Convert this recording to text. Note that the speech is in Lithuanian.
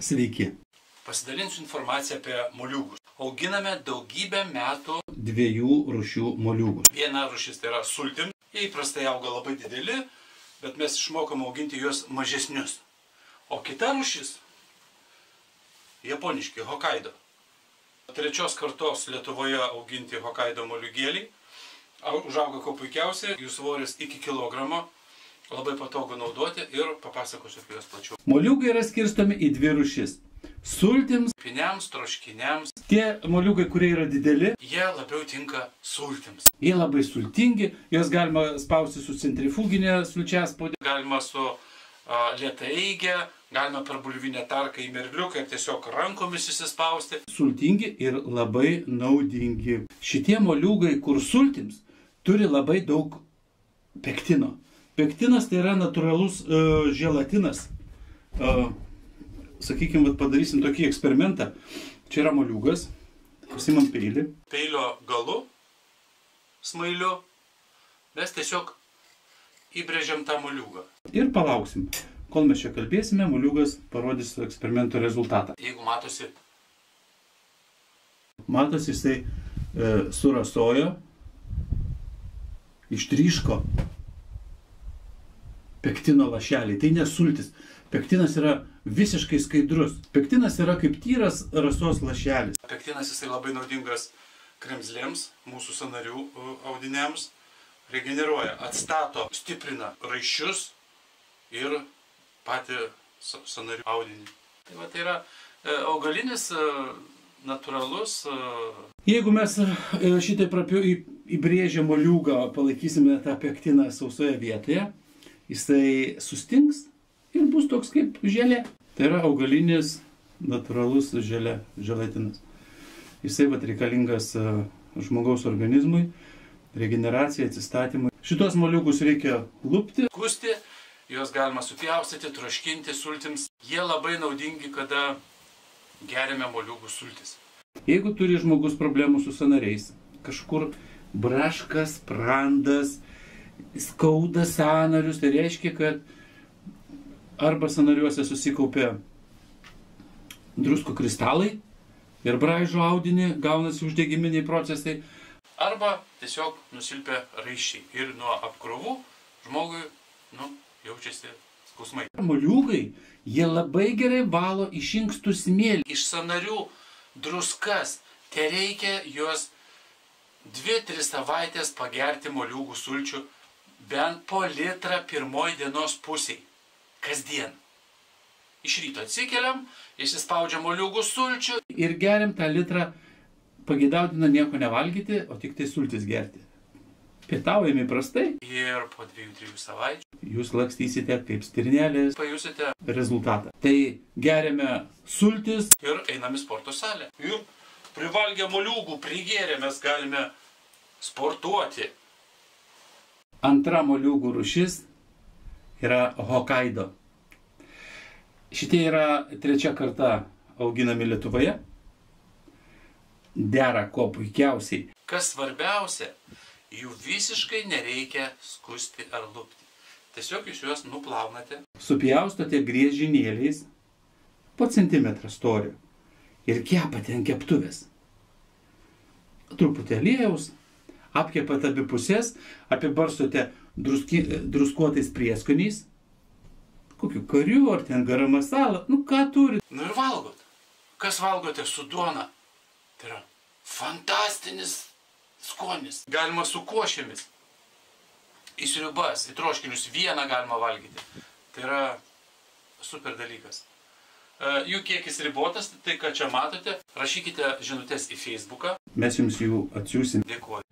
Sveiki. Pasidalinsiu informaciją apie moliūgus. Auginame daugybę metų Dviejų rūšių moliūgus. Viena rūšis tai yra sultim. Jie įprastai auga labai dideli, bet mes išmokom auginti juos mažesnius. O kita rūšis japoniški Hokkaido. Trečios kartos Lietuvoje auginti Hokkaido moliūgėliai. Užauga kuo puikiausiai, jų svoris iki kilogramo. Labai patogu naudoti ir papasakosiu apie juos plačiau. Moliūgai yra skirstomi į dvi rūšis. Sultims, Piniams, troškiniams. tie moliūgai, kurie yra dideli, Jie labiau tinka sultims. jie labai sultingi, juos galima spausti su centrifuginė sulčiaspaudė. Galima su lėtaeigė, galima per bulvinę tarką į mergliuką ir tiesiog rankomis įsispausti. Sultingi ir labai naudingi. Šitie moliūgai, kur sultims, turi labai daug pektino. Pektinas tai yra natūralus želatinas. Sakykime, padarysim tokį eksperimentą. Čia yra moliūgas. Pasimam peilį. Peilio galu, smailiu, mes tiesiog įbrėžiam tą moliūgą. Ir palauksim. Kol mes čia kalbėsime, moliūgas parodys eksperimento rezultatą. Jeigu matosi, Matosi, jisai surasojo, ištryško pektino lašelį. Tai nesultis. Pektinas yra visiškai skaidrus. Pektinas yra kaip tyras rasos lašelis. pektinas jisai labai naudingas kremzlėms, mūsų sąnarių audiniams, regeneruoja, atstato, stiprina raiščius ir patį sąnarių audinį. Tai yra augalinis, natūralus. Jeigu mes šitai įbrėžę moliūgą palaikysime tą pektiną sausoje vietoje, jisai sustings ir bus toks kaip želė. Tai yra augalinis, natūralus želatinas. Jisai reikalingas žmogaus organizmui, regeneracijai, atsistatymui. Šitos moliūgus reikia lupti. Kusti, juos galima supjaustyti, troškinti sultims. Jie labai naudingi, kada geriame moliūgų sultis. Jeigu turi žmogus problemų su sąnariais, kažkur braškas, sprandas, skauda sąnarius, tai reiškia, kad arba sąnariuose susikaupia druskų kristalai ir braižo audinį, gaunasi uždegiminiai procesai. Arba tiesiog nusilpia raiščiai ir nuo apkrovų žmogui jaučiasi skausmai. Moliūgai, jie labai gerai valo iš inkstų smėlį. Iš sąnarių druskas, tai reikia juos 2-3 savaitės pagerti moliūgų sulčių bent po litrą pirmoj dienos pusėj. Kasdien. Iš ryto atsikeliam, įsispaudžiam moliūgų sulčių. Ir geriam tą litrą, pageidautina nieko nevalgyti, o tik tai sultis gerti. Pietaujam įprastai. Ir po 2-3 savaičių Jūs lakstysite kaip stirnelės. pajusite Rezultatą. Tai geriame sultis. ir einam į sporto salę. Ir privalgę moliūgų, prigėrę mes galime sportuoti. Antra moliūgų rūšis yra Hokkaido. Šitie yra trečia karta auginami Lietuvoje. Dera kuo puikiausiai. Kas svarbiausia, jų visiškai nereikia skusti ar lupti. Tiesiog jūs juos nuplaunate. Supjaustote griežinėliais po centimetrą storio ir kepate ant keptuvės. Truputį aliejaus, apkepat abi pusės, apibarstote druskuotais prieskoniais, kokiu kariu ar ten garam masalą, ką turit. Ir valgot. Kas valgote su duona? Tai yra fantastinis skonis. Galima su košėmis. Į sriubas, į troškinius vieną galima valgyti. Tai yra super dalykas. Jų kiekis ribotas, tai ką čia matote, rašykite žinutes į Facebooką. Mes jums jų atsiųsim. Dėkuoju.